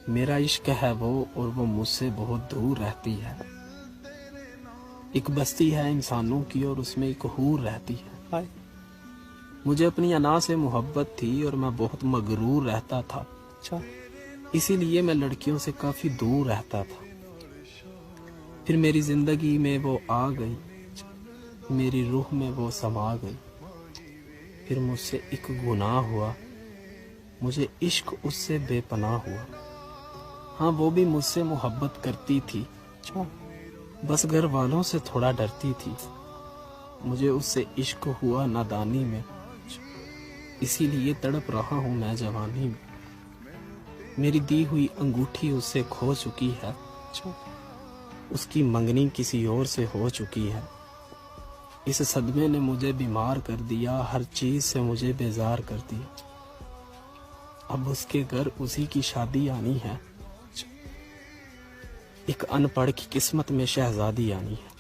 मेरा इश्क है वो और वो मुझसे बहुत दूर रहती है। एक बस्ती है इंसानों की और उसमें एक हूर रहती है। हाय, मुझे अपनी अना से मोहब्बत थी और मैं बहुत मगरूर रहता था। अच्छा, इसीलिए मैं लड़कियों से काफी दूर रहता था। फिर मेरी जिंदगी में वो आ गई, मेरी रूह में वो समा गई। फिर मुझसे एक गुनाह हुआ, मुझे इश्क उससे बेपनाह हुआ। हाँ, वो भी मुझसे मोहब्बत करती थी। अच्छा, बस घर वालों से थोड़ा डरती थी। मुझे उससे इश्क हुआ नादानी में, इसीलिए तड़प रहा हूँ मैं जवानी में। मेरी दी हुई अंगूठी उससे खो चुकी है। अच्छा, उसकी मंगनी किसी और से हो चुकी है। इस सदमे ने मुझे बीमार कर दिया, हर चीज से मुझे बेजार कर दिया। अब उसके घर उसी की शादी आनी है। एक अनपढ़ की किस्मत में शहजादी आनी है।